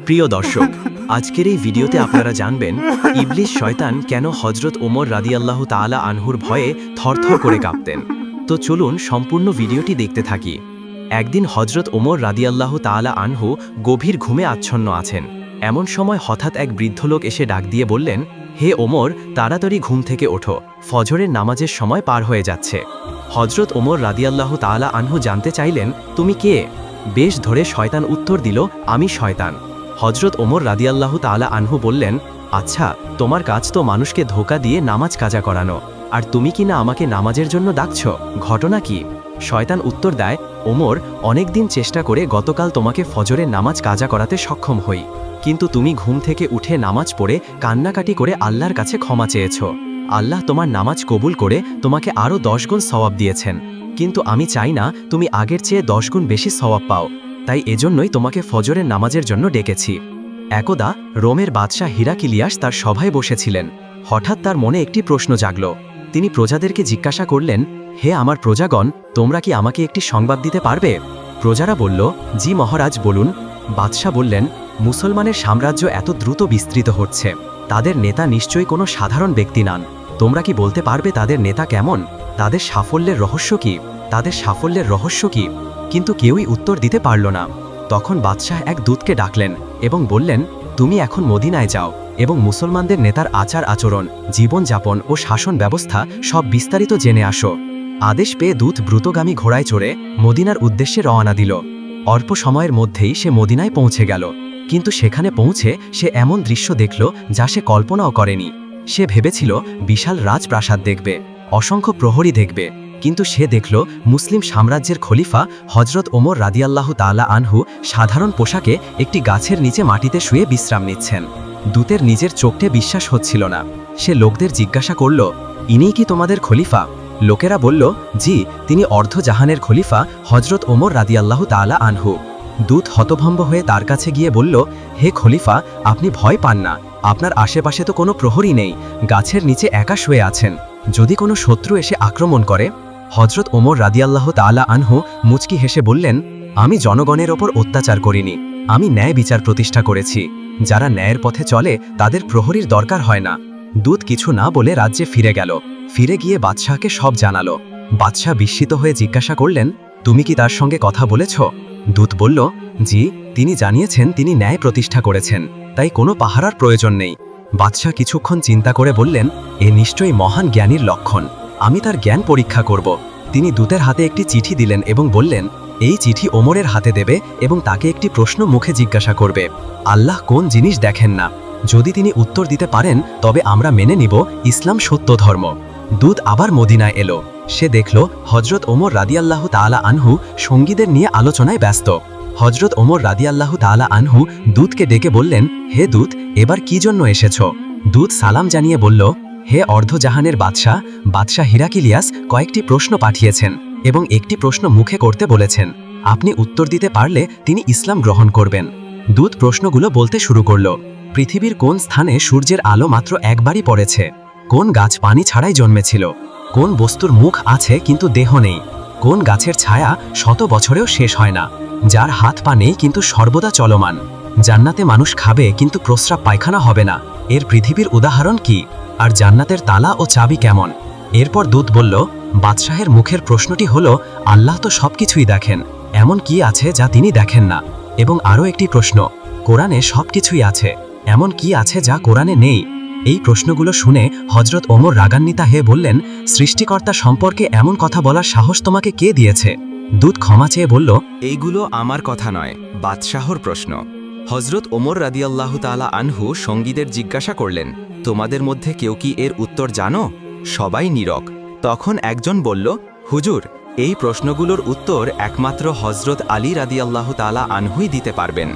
প্রিয় দর্শক, আজকের এই ভিডিওতে আপনারা জানবেন ইবলিস শয়তান কেন হযরত ওমর রাদিয়াল্লাহু তাআলা আনহুর ভয়ে থরথর করে কাঁপতেন। তো চলুন সম্পূর্ণ ভিডিওটি দেখতে থাকি। একদিন হযরত ওমর রাদিয়াল্লাহু তাআলা আনহু গভীর ঘুমে আচ্ছন্ন আছেন। এমন সময় হঠাৎ এক বৃদ্ধ লোক এসে ডাক দিয়ে বললেন, হে ওমর, তাড়াতাড়ি ঘুম থেকে ওঠো, ফজরের নামাজের সময় পার হয়ে যাচ্ছে। হযরত ওমর রাদিয়াল্লাহু তাআলা আনহু জানতে চাইলেন, তুমি কে? বেশ ধরে শয়তান উত্তর দিল, আমি শয়তান। হযরত ওমর রাদিয়াল্লাহু তাআলা আনহু বললেন, আচ্ছা, তোমার কাজ তো মানুষকে ধোঁকা দিয়ে নামাজ কাজা করানো, আর তুমি কি না আমাকে নামাজের জন্য ডাকছ? ঘটনা কি? শয়তান উত্তর দেয়, ওমর, অনেকদিন চেষ্টা করে গতকাল তোমাকে ফজরের নামাজ কাজা করাতে সক্ষম হই, কিন্তু তুমি ঘুম থেকে উঠে নামাজ পড়ে কান্নাকাটি করে আল্লাহর কাছে ক্ষমা চেয়েছ। আল্লাহ তোমার নামাজ কবুল করে তোমাকে আরও 10 গুণ সওয়াব দিয়েছেন, কিন্তু আমি চাই না তুমি আগের চেয়ে 10 গুণ বেশি সওয়াব পাও, তাই এজন্যই তোমাকে ফজরের নামাজের জন্য ডেকেছি। একদা রোমের বাদশাহ হিরাকিলিয়াস তার সভায় বসেছিলেন। হঠাৎ তার মনে একটি প্রশ্ন জাগল। তিনি প্রজাদেরকে জিজ্ঞাসা করলেন, হে আমার প্রজাগণ, তোমরা কি আমাকে একটি সংবাদ দিতে পারবে? প্রজারা বলল, জি মহারাজ, বলুন। বাদশাহ বললেন, মুসলমানের সাম্রাজ্য এত দ্রুত বিস্তৃত হচ্ছে, তাদের নেতা নিশ্চয়ই কোনো সাধারণ ব্যক্তি নন। তোমরা কি বলতে পারবে তাদের নেতা কেমন? তাদের সাফল্যের রহস্য কি? তাদের সাফল্যের রহস্য কি? কিন্তু কেউই উত্তর দিতে পারল না। তখন বাদশাহ এক দূতকে ডাকলেন এবং বললেন, তুমি এখন মদিনায় যাও এবং মুসলমানদের নেতার আচার আচরণ, জীবনযাপন ও শাসন ব্যবস্থা সব বিস্তারিত জেনে আসো। আদেশ পেয়ে দূত দ্রুতগামী ঘোড়ায় চড়ে মদিনার উদ্দেশ্যে রওনা দিল। অল্প সময়ের মধ্যেই সে মদিনায় পৌঁছে গেল, কিন্তু সেখানে পৌঁছে সে এমন দৃশ্য দেখল যা সে কল্পনাও করেনি। সে ভেবেছিল বিশাল রাজপ্রাসাদ দেখবে, অসংখ্য প্রহরী দেখবে, কিন্তু সে দেখল মুসলিম সাম্রাজ্যের খলিফা হযরত ওমর রাদিয়াল্লাহু তাআলা আনহু সাধারণ পোশাকে একটি গাছের নিচে মাটিতে শুয়ে বিশ্রাম নিচ্ছেন। দূতের নিজের চোখে বিশ্বাস হচ্ছিল না। সে লোকদের জিজ্ঞাসা করল, ইনিই কি তোমাদের খলিফা? লোকেরা বলল, জি, তিনি অর্ধজাহানের খলিফা হযরত ওমর রাদিয়াল্লাহু তাআলা আনহু। দূত হতভম্ব হয়ে তার কাছে গিয়ে বলল, হে খলিফা, আপনি ভয় পান না, আপনার আশেপাশে তো কোনো প্রহরী নেই, গাছের নিচে একা শুয়ে আছেন, যদি কোনো শত্রু এসে আক্রমণ করে? হযরত ওমর রাদিয়াল্লাহু তাআলা আনহু মুচকি হেসে বললেন, আমি জনগণের ওপর অত্যাচার করিনি, আমি ন্যায় বিচার প্রতিষ্ঠা করেছি। যারা ন্যায়ের পথে চলে তাদের প্রহরীর দরকার হয় না। দূত কিছু না বলে রাজ্যে ফিরে গেল। ফিরে গিয়ে বাদশাহকে সব জানালো। বাদশাহ বিস্মিত হয়ে জিজ্ঞাসা করলেন, তুমি কি তার সঙ্গে কথা বলেছ? দূত বলল, জি, তিনি জানিয়েছেন তিনি ন্যায় প্রতিষ্ঠা করেছেন, তাই কোনো পাহারার প্রয়োজন নেই। বাদশাহ কিছুক্ষণ চিন্তা করে বললেন, এ নিশ্চয়ই মহান জ্ঞানীর লক্ষণ, আমি তার জ্ঞান পরীক্ষা করব। তিনি দূতের হাতে একটি চিঠি দিলেন এবং বললেন, এই চিঠি ওমরের হাতে দেবে এবং তাকে একটি প্রশ্ন মুখে জিজ্ঞাসা করবে, আল্লাহ কোন জিনিস দেখেন না? যদি তিনি উত্তর দিতে পারেন তবে আমরা মেনে নিব ইসলাম সত্য ধর্ম। দূত আবার মদিনায় এলো। সে দেখল হযরত ওমর রাদিয়াল্লাহু তাআলা আনহু সঙ্গীদের নিয়ে আলোচনায় ব্যস্ত। হযরত ওমর রাদিয়াল্লাহু তাআলা আনহু দূতকে ডেকে বললেন, হে দূত, এবার কি জন্য এসেছ? দূত সালাম জানিয়ে বলল, হে অর্ধজাহানের বাদশাহ হিরাকিলিয়াস কয়েকটি প্রশ্ন পাঠিয়েছেন এবং একটি প্রশ্ন মুখে করতে বলেছেন। আপনি উত্তর দিতে পারলে তিনি ইসলাম গ্রহণ করবেন। দূত প্রশ্নগুলো বলতে শুরু করল। পৃথিবীর কোন স্থানে সূর্যের আলো মাত্র একবারই পড়েছে? কোন গাছ পানি ছাড়াই জন্মেছিল? কোন বস্তুর মুখ আছে কিন্তু দেহ নেই? কোন গাছের ছায়া 100 বছরেও শেষ হয় না? যার হাত পা নেই কিন্তু সর্বদা চলমান? জান্নাতে মানুষ খাবে কিন্তু প্রস্রাব পায়খানা হবে না, এর পৃথিবীর উদাহরণ কি? আর জান্নাতের তালা ও চাবি কেমন? এরপর দূত বলল, বাদশাহের মুখের প্রশ্নটি হলো, আল্লাহ তো সবকিছুই দেখেন, এমন কি আছে যা তিনি দেখেন না? এবং আরও একটি প্রশ্ন, কোরআনে সবকিছুই আছে, এমন কি আছে যা কোরআনে নেই? এই প্রশ্নগুলো শুনে হযরত ওমর রাগান্বিত হয়ে বললেন, সৃষ্টিকর্তা সম্পর্কে এমন কথা বলার সাহস তোমাকে কে দিয়েছে? দূত ক্ষমা চেয়ে বলল, এইগুলো আমার কথা নয়, বাদশাহর প্রশ্ন। হযরত ওমর রাদিয়াল্লাহু তাআলা আনহু সঙ্গীদের জিজ্ঞাসা করলেন, তোমাদের মধ্যে কেউ কি এর উত্তর জানো? সবাই নীরব। তখন একজন বলল, হুজুর, এই প্রশ্নগুলোর উত্তর একমাত্র হযরত আলী রাদিয়াল্লাহু তাআলা আনহুই দিতে পারবেন।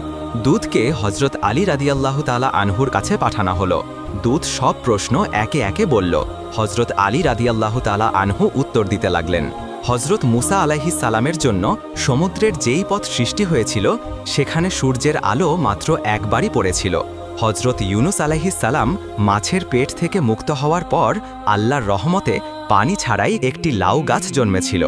দূতকে হযরত আলী রাদিয়াল্লাহু তাআলা আনহুর কাছে পাঠানো হলো। দূত সব প্রশ্ন একে একে বলল। হযরত আলী রাদিয়াল্লাহু তাআলা আনহু উত্তর দিতে লাগলেন। হযরত মুসা আলাইহিস সালামের জন্য সমুদ্রের যেই পথ সৃষ্টি হয়েছিল সেখানে সূর্যের আলো মাত্র একবারই পড়েছিল। হযরত ইউনুস আলাইহিস সালাম মাছের পেট থেকে মুক্ত হওয়ার পর আল্লাহর রহমতে পানি ছাড়াই একটি লাউ গাছ জন্মেছিল।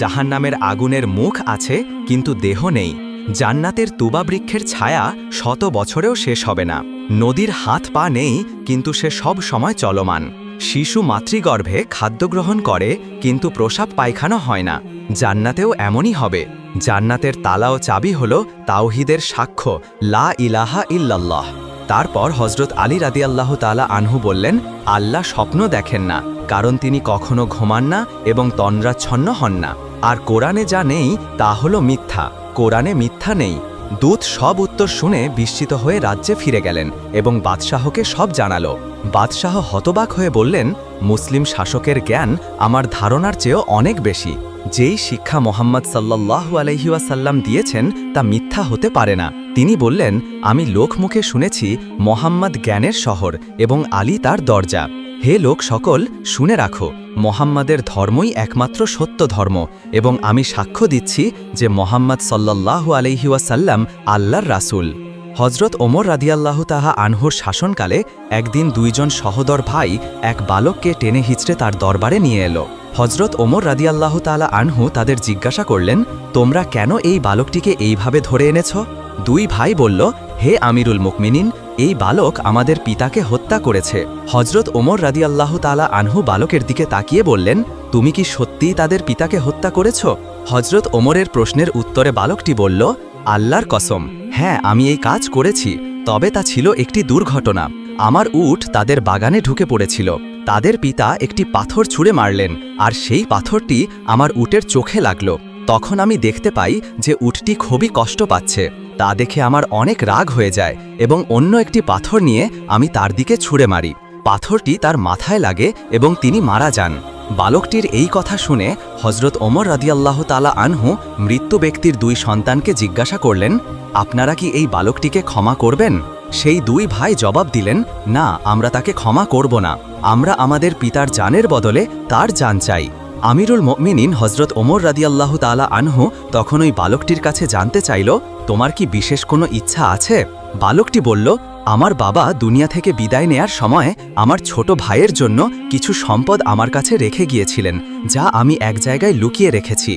জাহান্নামের আগুনের মুখ আছে কিন্তু দেহ নেই। জান্নাতের তুবা বৃক্ষের ছায়া শত বছরেও শেষ হবে না। নদীর হাত পা নেই, কিন্তু সে সব সময় চলমান। শিশু মাতৃগর্ভে খাদ্য গ্রহণ করে, কিন্তু প্রসাব পায়খানা হয় না। জান্নাতেও এমনই হবে। জান্নাতের তালা ও চাবি হল তাওহিদের সাক্ষ্য, লা ইলাহা ইল্লাল্লাহ। তারপর হজরত আলী রাদিয়াল্লাহু তাআলা আনহু বললেন, আল্লাহ স্বপ্ন দেখেন না, কারণ তিনি কখনো ঘুমান না এবং তন্দ্রাচ্ছন্ন হন না। আর কোরআনে যা নেই তা হল মিথ্যা, কোরআনে মিথ্যা নেই। দূত সব উত্তর শুনে বিস্মিত হয়ে রাজ্যে ফিরে গেলেন এবং বাদশাহকে সব জানালো। বাদশাহ হতবাক হয়ে বললেন, মুসলিম শাসকের জ্ঞান আমার ধারণার চেয়েও অনেক বেশি। যেই শিক্ষা মোহাম্মদ সাল্লাল্লাহু আলাইহি ওয়াসাল্লাম দিয়েছেন তা মিথ্যা হতে পারে না। তিনি বললেন, আমি লোকমুখে শুনেছি মোহাম্মদ জ্ঞানের শহর এবং আলী তার দরজা। হে লোক সকল, শুনে রাখো, মোহাম্মদের ধর্মই একমাত্র সত্য ধর্ম এবং আমি সাক্ষ্য দিচ্ছি যে মোহাম্মদ সাল্লাল্লাহু আলাইহি ওয়াসাল্লাম আল্লাহর রাসূল। হজরত ওমর রাদিয়াল্লাহু তাআলা আনহুর শাসনকালে একদিন দুইজন সহোদর ভাই এক বালককে টেনে হিঁচড়ে তার দরবারে নিয়ে এলো। হজরত ওমর রাদিয়াল্লাহু তাআলা আনহু তাদের জিজ্ঞাসা করলেন, তোমরা কেন এই বালকটিকে এইভাবে ধরে এনেছ? দুই ভাই বলল, হে আমিরুল মুকমিনিন, এই বালক আমাদের পিতাকে হত্যা করেছে। হজরত ওমর রাদিয়াল্লাহু তাআলা আনহু বালকের দিকে তাকিয়ে বললেন, তুমি কি সত্যিই তাদের পিতাকে হত্যা করেছ? হজরত ওমরের প্রশ্নের উত্তরে বালকটি বলল, আল্লাহর কসম, হ্যাঁ, আমি এই কাজ করেছি, তবে তা ছিল একটি দুর্ঘটনা। আমার উট তাদের বাগানে ঢুকে পড়েছিল। তাদের পিতা একটি পাথর ছুঁড়ে মারলেন, আর সেই পাথরটি আমার উটের চোখে লাগল। তখন আমি দেখতে পাই যে উটটি খুবই কষ্ট পাচ্ছে। তা দেখে আমার অনেক রাগ হয়ে যায় এবং অন্য একটি পাথর নিয়ে আমি তার দিকে ছুঁড়ে মারি। পাথরটি তার মাথায় লাগে এবং তিনি মারা যান। বালকটির এই কথা শুনে হজরত ওমর রাদিয়াল্লাহু তাআলা আনহু মৃত্যু ব্যক্তির দুই সন্তানকে জিজ্ঞাসা করলেন, আপনারা কি এই বালকটিকে ক্ষমা করবেন? সেই দুই ভাই জবাব দিলেন, না, আমরা তাকে ক্ষমা করব না। আমরা আমাদের পিতার জানের বদলে তার জান চাই। আমিরুল মুমিনিন হজরত ওমর রাদিয়াল্লাহু তাআলা আনহু তখন ওই বালকটির কাছে জানতে চাইল, তোমার কি বিশেষ কোনো ইচ্ছা আছে? বালকটি বলল, আমার বাবা দুনিয়া থেকে বিদায় নেয়ার সময় আমার ছোট ভাইয়ের জন্য কিছু সম্পদ আমার কাছে রেখে গিয়েছিলেন, যা আমি এক জায়গায় লুকিয়ে রেখেছি।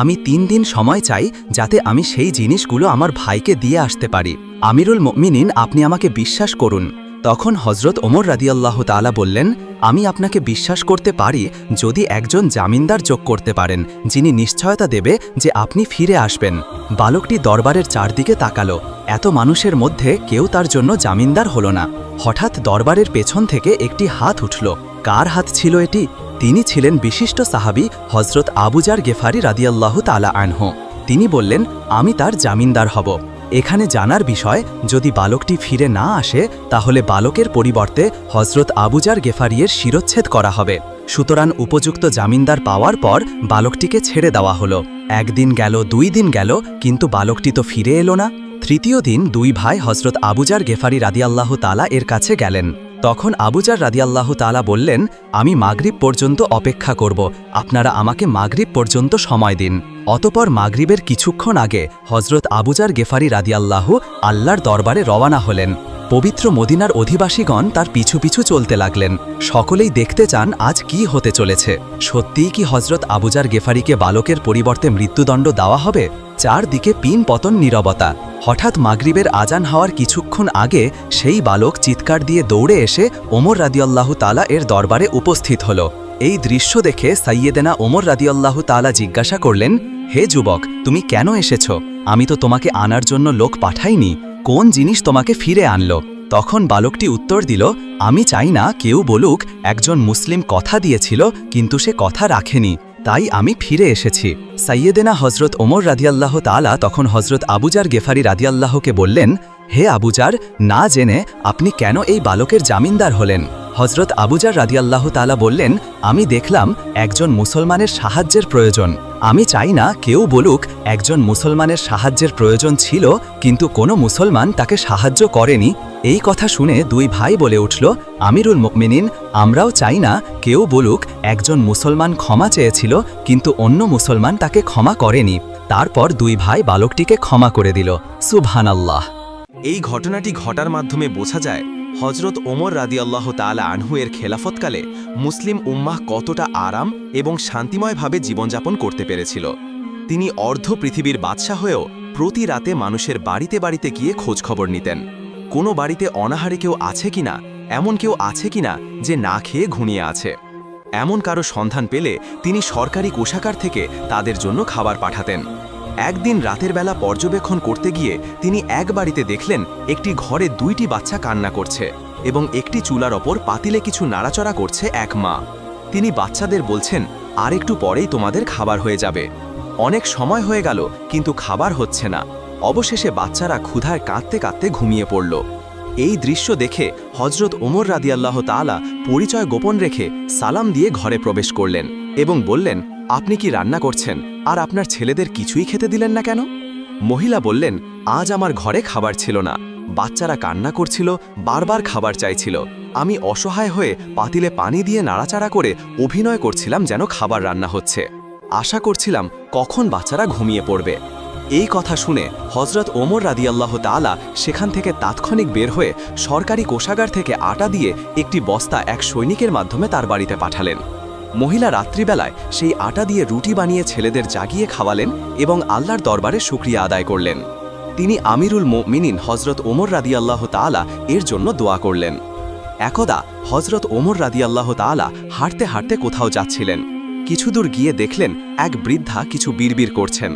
আমি 3 দিন সময় চাই যাতে আমি সেই জিনিসগুলো আমার ভাইকে দিয়ে আসতে পারি। আমিরুল মুমিনিন, আপনি আমাকে বিশ্বাস করুন। তখন হজরত ওমর রাদিয়াল্লাহু তাআলা বললেন, আমি আপনাকে বিশ্বাস করতে পারি যদি একজন জামিনদার যোগ করতে পারেন, যিনি নিশ্চয়তা দেবে যে আপনি ফিরে আসবেন। বালকটি দরবারের চারদিকে তাকালো। এত মানুষের মধ্যে কেউ তার জন্য জামিনদার হলো না। হঠাৎ দরবারের পেছন থেকে একটি হাত উঠল। কার হাত ছিল এটি? তিনি ছিলেন বিশিষ্ট সাহাবী হজরত আবু যার গেফারি রাদিয়াল্লাহু তাআলা আনহু। তিনি বললেন, আমি তার জামিনদার হব। এখানে জানার বিষয়, যদি বালকটি ফিরে না আসে তাহলে বালকের পরিবর্তে হজরত আবু যার গেফারিয়ের শিরচ্ছেদ করা হবে। সুতরাং উপযুক্ত জামিনদার পাওয়ার পর বালকটিকে ছেড়ে দেওয়া হলো। 1 দিন গেল, 2 দিন গেল, কিন্তু বালকটি তো ফিরে এলো না। তৃতীয় দিন দুই ভাই হজরত আবু যার গেফারি রাদিয়াল্লাহু তাআলা এর কাছে গেলেন। তখন আবু যার রাদিয়াল্লাহু তাআলা বললেন, আমি মাগরিব পর্যন্ত অপেক্ষা করব, আপনারা আমাকে মাগরিব পর্যন্ত সময় দিন। অতপর মাগরিবের কিছুক্ষণ আগে হজরত আবু যার গেফারি রাদিয়াল্লাহু আল্লাহর দরবারে রওনা হলেন। পবিত্র মদিনার অধিবাসীগণ তার পিছু পিছু চলতে লাগলেন। সকলেই দেখতে চান আজ কি হতে চলেছে। সত্যিই কি হজরত আবু যার গেফারিকে বালকের পরিবর্তে মৃত্যুদণ্ড দেওয়া হবে? চারদিকে পিন পতন নীরবতা। হঠাৎ মাগরিবের আজান হওয়ার কিছুক্ষণ আগে সেই বালক চিৎকার দিয়ে দৌড়ে এসে ওমর রাদিয়াল্লাহু তাআলা এর দরবারে উপস্থিত হল। এই দৃশ্য দেখে সাইয়েদেনা ওমর রাদিয়াল্লাহু তাআলা জিজ্ঞাসা করলেন, হে যুবক, তুমি কেন এসেছ? আমি তো তোমাকে আনার জন্য লোক পাঠাইনি। কোন জিনিস তোমাকে ফিরে আনলো? তখন বালকটি উত্তর দিল, আমি চাই না কেউ বলুক একজন মুসলিম কথা দিয়েছিল কিন্তু সে কথা রাখেনি, তাই আমি ফিরে এসেছি। সাইয়েদেনা হজরত ওমর রাদিয়াল্লাহু তাআলা তখন হজরত আবু যার গেফারি রাদিয়াল্লাহুকে বললেন, হে আবু যার, না জেনে আপনি কেন এই বালকের জামিনদার হলেন? হজরত আবু যার রাদিয়াল্লাহু তাআলা বললেন, আমি দেখলাম একজন মুসলমানের সাহায্যের প্রয়োজন। আমি চাই না কেউ বলুক একজন মুসলমানের সাহায্যের প্রয়োজন ছিল কিন্তু কোনো মুসলমান তাকে সাহায্য করেনি। এই কথা শুনে দুই ভাই বলে উঠল, আমিরুল মুমিনিন, আমরাও চাই না কেউ বলুক একজন মুসলমান ক্ষমা চেয়েছিল কিন্তু অন্য মুসলমান তাকে ক্ষমা করেনি। তারপর দুই ভাই বালকটিকে ক্ষমা করে দিল। সুবহানাল্লাহ। এই ঘটনাটি ঘটার মাধ্যমে বোঝা যায় হজরত ওমর রাদিয়াল্লাহু তাআলা আনহু এর খেলাফতকালে মুসলিম উম্মাহ কতটা আরাম এবং শান্তিময়ভাবে জীবনযাপন করতে পেরেছিল। তিনি অর্ধ পৃথিবীর বাদশাহ হয়েও প্রতি রাতে মানুষের বাড়িতে বাড়িতে গিয়ে খোঁজখবর নিতেন। কোনো বাড়িতে অনাহারে কেউ আছে কিনা, এমন কেউ আছে কিনা যে না খেয়ে ঘুমিয়ে আছে। এমন কারো সন্ধান পেলে তিনি সরকারি কোষাগার থেকে তাদের জন্য খাবার পাঠাতেন। একদিন রাতের বেলা পর্যবেক্ষণ করতে গিয়ে তিনি এক বাড়িতে দেখলেন একটি ঘরে 2টি বাচ্চা কান্না করছে এবং একটি চুলার ওপর পাতিলে কিছু নাড়াচড়া করছে এক মা। তিনি বাচ্চাদের বলছেন, আর একটু পরেই তোমাদের খাবার হয়ে যাবে। অনেক সময় হয়ে গেল কিন্তু খাবার হচ্ছে না। অবশেষে বাচ্চারা ক্ষুধায় কাঁদতে কাঁদতে ঘুমিয়ে পড়ল। এই দৃশ্য দেখে হযরত ওমর রাদিয়াল্লাহু তাআলা পরিচয় গোপন রেখে সালাম দিয়ে ঘরে প্রবেশ করলেন এবং বললেন, আপনি কি রান্না করছেন আর আপনার ছেলেদের কিছুই খেতে দিলেন না কেন? মহিলা বললেন, আজ আমার ঘরে খাবার ছিল না। বাচ্চারা কান্না করছিল, বারবার খাবার চাইছিল। আমি অসহায় হয়ে পাতিলে পানি দিয়ে নাড়াচাড়া করে অভিনয় করছিলাম যেন খাবার রান্না হচ্ছে। আশা করছিলাম কখন বাচ্চারা ঘুমিয়ে পড়বে। এই কথা শুনে হযরত ওমর রাদিয়াল্লাহু তাআলা সেখান থেকে তাৎক্ষণিক বের হয়ে সরকারি কোষাগার থেকে আটা দিয়ে একটি বস্তা এক সৈনিকের মাধ্যমে তার বাড়িতে পাঠালেন। মহিলা রাত্রিবেলায় সেই আটা দিয়ে রুটি বানিয়ে ছেলেদের জাগিয়ে খাওয়ালেন এবং আল্লাহর দরবারে শুকরিয়া আদায় করলেন। তিনি আমিরুল মুমিনিন হযরত ওমর রাদিয়াল্লাহু তাআলা এর জন্য দোয়া করলেন। একদা হযরত ওমর রাদিয়াল্লাহু তাআলা হাঁটতে হাঁটতে কোথাও যাচ্ছিলেন। কিছু দূর গিয়ে দেখলেন এক বৃদ্ধা কিছু বিড়বিড় করছেন।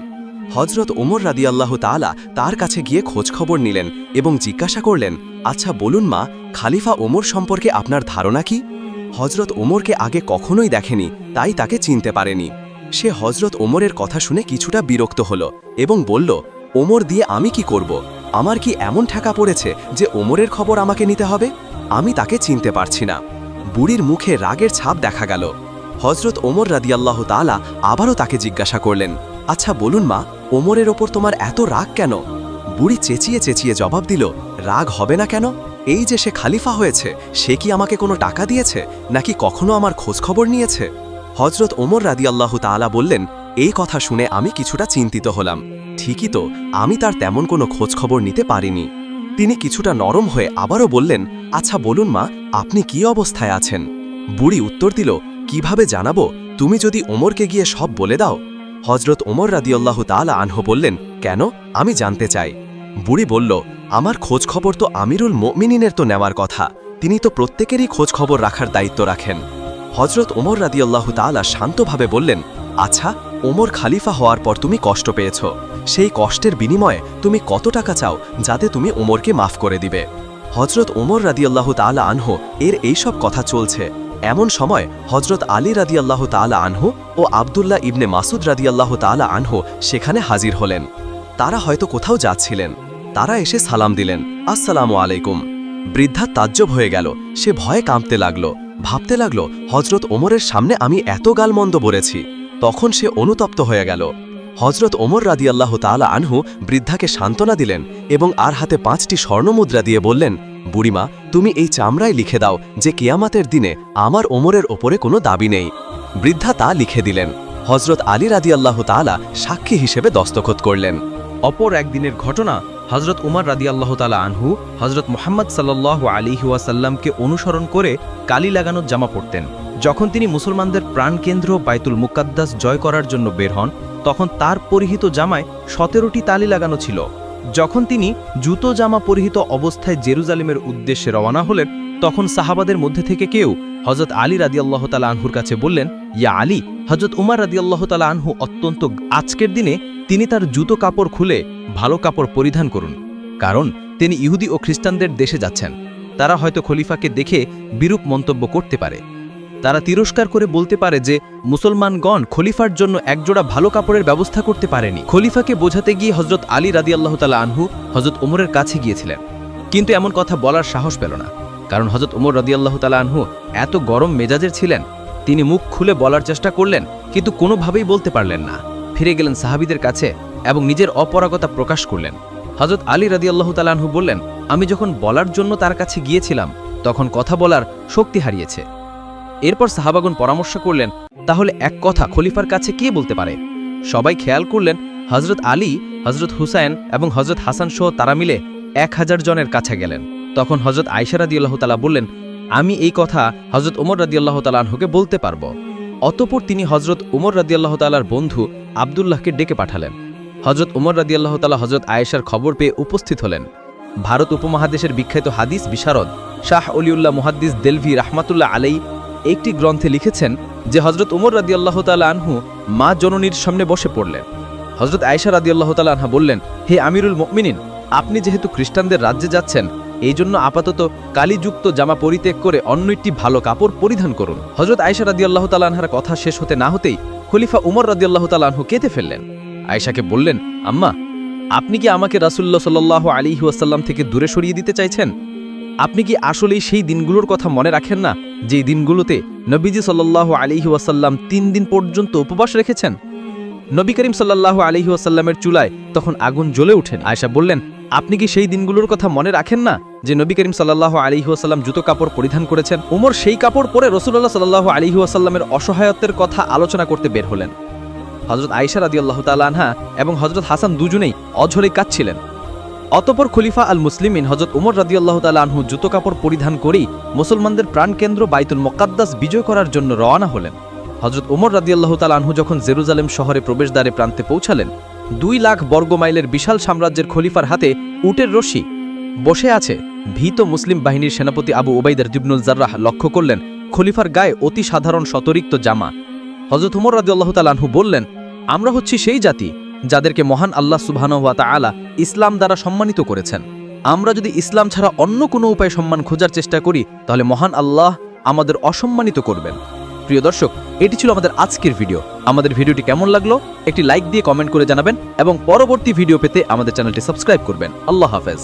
হযরত ওমর রাদিয়াল্লাহু তাআলা তার কাছে গিয়ে খোঁজখবর নিলেন এবং জিজ্ঞাসা করলেন, আচ্ছা বলুন মা, খালিফা ওমর সম্পর্কে আপনার ধারণা কি? হযরত ওমরকে আগে কখনোই দেখেনি, তাই তাকে চিনতে পারেনি। সে হযরত ওমরের কথা শুনে কিছুটা বিরক্ত হল এবং বলল, ওমর দিয়ে আমি কি করব? আমার কি এমন ঠেকা পড়েছে যে ওমরের খবর আমাকে নিতে হবে? আমি তাকে চিনতে পারছি না। বুড়ির মুখে রাগের ছাপ দেখা গেল। হযরত ওমর রাদিয়াল্লাহু তাআলা আবারও তাকে জিজ্ঞাসা করলেন, আচ্ছা বলুন মা, ওমরের ওপর তোমার এত রাগ কেন? বুড়ি চেঁচিয়ে চেঁচিয়ে জবাব দিল, রাগ হবে না কেন? এই যে সে খালিফা হয়েছে, সে কি আমাকে কোনো টাকা দিয়েছে নাকি কখনো আমার খোঁজখবর নিয়েছে? হযরত ওমর রাদিয়াল্লাহু তাআলা বললেন, এই কথা শুনে আমি কিছুটা চিন্তিত হলাম। ঠিকই তো, আমি তার তেমন কোনো খোঁজখবর নিতে পারিনি। তিনি কিছুটা নরম হয়ে আবারও বললেন, আচ্ছা বলুন মা, আপনি কি অবস্থায় আছেন? বুড়ি উত্তর দিল, কিভাবে জানাবো? তুমি যদি ওমরকে গিয়ে সব বলে দাও। হযরত ওমর রাদিয়াল্লাহু তাআলা আনহু বললেন, কেন? আমি জানতে চাই। বুড়ি বলল, আমার খোঁজখবর তো আমিরুল মুমিনিনের তো নেওয়ার কথা। তিনি তো প্রত্যেকেরই খোঁজখবর রাখার দায়িত্ব রাখেন। হযরত ওমর রাদিয়াল্লাহু তাআলা শান্তভাবে বললেন, আচ্ছা, ওমর খালিফা হওয়ার পর তুমি কষ্ট পেয়েছ। সেই কষ্টের বিনিময়ে তুমি কত টাকা চাও যাতে তুমি ওমরকে মাফ করে দিবে? হযরত ওমর রাদিয়াল্লাহু তাআলা আনহু এর এইসব কথা চলছে। এমন সময় হযরত আলী রাদিয়াল্লাহু তাআলা আনহু ও আব্দুল্লাহ ইবনে মাসুদ রাদিয়াল্লাহু তাআলা আনহু সেখানে হাজির হলেন। তারা হয়তো কোথাও যাচ্ছিলেন। তারা এসে সালাম দিলেন, আসসালামু আলাইকুম। বৃদ্ধা তাজ্জব হয়ে গেল। সে ভয়ে কাঁপতে লাগল, ভাবতে লাগল, হযরত ওমরের সামনে আমি এত গালমন্দ বলেছি। তখন সে অনুতপ্ত হয়ে গেল। হযরত ওমর রাদিয়াল্লাহু তাআলা আনহু বৃদ্ধাকে সান্ত্বনা দিলেন এবং আর হাতে 5টি স্বর্ণমুদ্রা দিয়ে বললেন, বুড়িমা, তুমি এই চামড়ায় লিখে দাও যে কিয়ামতের দিনে আমার ওমরের ওপরে কোনো দাবি নেই। বৃদ্ধা তা লিখে দিলেন। হযরত আলী রাদিয়াল্লাহু তাআলা সাক্ষী হিসেবে দস্তখত করলেন। অপর একদিনের ঘটনা, হযরত উমর রাদিয়াল্লাহু তাআলা আনহু হযরত মুহাম্মদ সাল্লাল্লাহু আলাইহি ওয়াসাল্লামকে অনুসরণ করে কালি লাগানো জামা পরতেন। যখন তিনি মুসলমানদের প্রাণকেন্দ্র বাইতুল মুকাদ্দাস জয় করার জন্য বের হন, তখন তার পরিহিত জামায় 17টি তালি লাগানো ছিল। যখন তিনি জুতো জামা পরিহিত অবস্থায় জেরুজালেমের উদ্দেশ্যে রওনা হলেন, তখন সাহাবাদের মধ্যে থেকে কেউ হযরত আলী রাদিয়াল্লাহু তাআলা আনহুর কাছে বললেন, ইয়া আলী, হযরত উমর রাদিয়াল্লাহু তাআলা আনহু অত্যন্ত আজকের দিনে তিনি তার জুতো কাপড় খুলে ভালো কাপড় পরিধান করুন, কারণ তিনি ইহুদি ও খ্রিস্টানদের দেশে যাচ্ছেন। তারা হয়তো খলিফাকে দেখে বিরূপ মন্তব্য করতে পারে। তারা তিরস্কার করে বলতে পারে যে মুসলমানগণ খলিফার জন্য একজোড়া ভালো কাপড়ের ব্যবস্থা করতে পারেনি। খলিফাকে বোঝাতে গিয়ে হযরত আলী রাদিয়াল্লাহু তাআলা আনহু হযরত ওমরের কাছে গিয়েছিলেন, কিন্তু এমন কথা বলার সাহস পেল না, কারণ হযরত ওমর রাদিয়াল্লাহু তাআলা আনহু এত গরম মেজাজের ছিলেন। তিনি মুখ খুলে বলার চেষ্টা করলেন, কিন্তু কোনোভাবেই বলতে পারলেন না। ফিরে গেলেন সাহাবীদের কাছে এবং নিজের অপারগতা প্রকাশ করলেন। হযরত আলী রাদিয়াল্লাহু তাআলা আনহু বললেন, আমি যখন বলার জন্য তার কাছে গিয়েছিলাম, তখন কথা বলার শক্তি হারিয়েছে। এরপর সাহাবাগণ পরামর্শ করলেন, তাহলে এক কথা খলিফার কাছে কে বলতে পারে? সবাই খেয়াল করলেন হযরত আলী, হযরত হুসাইন এবং হযরত হাসান সহ তারা মিলে 1000 জনের কাছে গেলেন। তখন হযরত আয়েশা রাদিয়াল্লাহু তাআলা বললেন, আমি এই কথা হযরত ওমর রাদিয়াল্লাহু তাআলা আনহুকে বলতে পারবো। অতঃপর তিনি হযরত ওমর রাদিয়াল্লাহু তাআলার বন্ধু আব্দুল্লাহকে ডেকে পাঠালেন হজরত উমর রাদিয়াল্লাহু তাআলা হজরত আয়েশার খবর পেয়ে উপস্থিত হলেন। ভারত উপমহাদেশের বিখ্যাত হাদিস বিশারদ শাহ অলিউল্লাহ মুহাদ্দিস দেলভি রাহমাতুল্লাহ আলাই একটি গ্রন্থে লিখেছেন যে হজরত উমর রাদিয়াল্লাহু তাআলা আনহু মা জননীর সামনে বসে পড়লেন। হজরত আয়েশা রাদিয়াল্লাহু তাআলা আনহা বললেন, হে আমিরুল মুমিনিন, আপনি যেহেতু খ্রিস্টানদের রাজ্যে যাচ্ছেন, এই জন্য আপাতত কালিযুক্ত জামা পরিত্যাগ করে অন্য একটি ভালো কাপড় পরিধান করুন। হজরত আয়েশা রাদিয়াল্লাহু তাআলা আনহার কথা শেষ হতে না হতেই খলিফা উমর রাদিয়াল্লাহু তাআলা আনহু কেঁদে ফেললেন। আয়েশাকে বললেন, আম্মা, আপনি কি আমাকে রাসূলুল্লাহ সাল্লাল্লাহু আলাইহি ওয়াসাল্লাম থেকে দূরে সরিয়ে দিতে চাইছেন? আপনি কি আসলেই সেই দিনগুলোর কথা মনে রাখেন না, যে দিনগুলোতে নবীজি সাল্লাল্লাহু আলাইহি ওয়াসাল্লাম 3 দিন পর্যন্ত উপবাস রেখেছেন? নবী করিম সাল্লাল্লাহু আলাইহি ওয়াসাল্লামের চুলায় তখন আগুন জ্বলে ওঠেন। আয়েশা বললেন, আপনি কি সেই দিনগুলোর কথা মনে রাখেন না, যে নবী করিম সাল্লাল্লাহু আলাইহি ওয়াসাল্লাম জুতো কাপড় পরিধান করেছেন? উমর সেই কাপড় পরে রাসূলুল্লাহ সাল্লাল্লাহু আলাইহি ওয়াসাল্লামের অসহায়ত্বের কথা আলোচনা করতে বের হলেন। হযরত আয়েশা রাদিয়াল্লাহু তাআলা আনহা এবং হযরত হাসান দুজনেই অঝরে কাঁদছিলেন। অতঃপর খলিফা আল মুসলিমিন হযরত উমর রাদিয়াল্লাহু তাআলা আনহু জুতো কাপড় পরিধান করেই মুসলমানদের প্রাণকেন্দ্র বাইতুল মুকাদ্দাস বিজয় করার জন্য রওনা হলেন। হযরত উমর রাদিয়াল্লাহু তাআলা আনহু যখন জেরুজালেম শহরে প্রবেশদ্বারে প্রান্তে পৌঁছালেন, 2 লাখ বর্গমাইলের বিশাল সাম্রাজ্যের খলিফার হাতে উটের রশি বসে আছে। ভীত মুসলিম বাহিনীর সেনাপতি আবু উবাইদা ইবনুল জাররাহ লক্ষ্য করলেন খলিফার গায়ে অতি সাধারণ শতরিক্ত জামা। হযরত উমর রাদিয়াল্লাহু তাআলা আনহু বললেন, আমরা হচ্ছি সেই জাতি যাদেরকে মহান আল্লাহ সুবহানাহু ওয়া তাআলা ইসলাম দ্বারা সম্মানিত করেছেন। আমরা যদি ইসলাম ছাড়া অন্য কোনো উপায়ে সম্মান খোঁজার চেষ্টা করি, তাহলে মহান আল্লাহ আমাদের অসম্মানিত করবেন। প্রিয় দর্শক, এটি ছিল আমাদের আজকের ভিডিও। আমাদের ভিডিওটি কেমন লাগলো একটি লাইক দিয়ে কমেন্ট করে জানাবেন এবং পরবর্তী ভিডিও পেতে আমাদের চ্যানেলটি সাবস্ক্রাইব করবেন। আল্লাহ হাফেজ।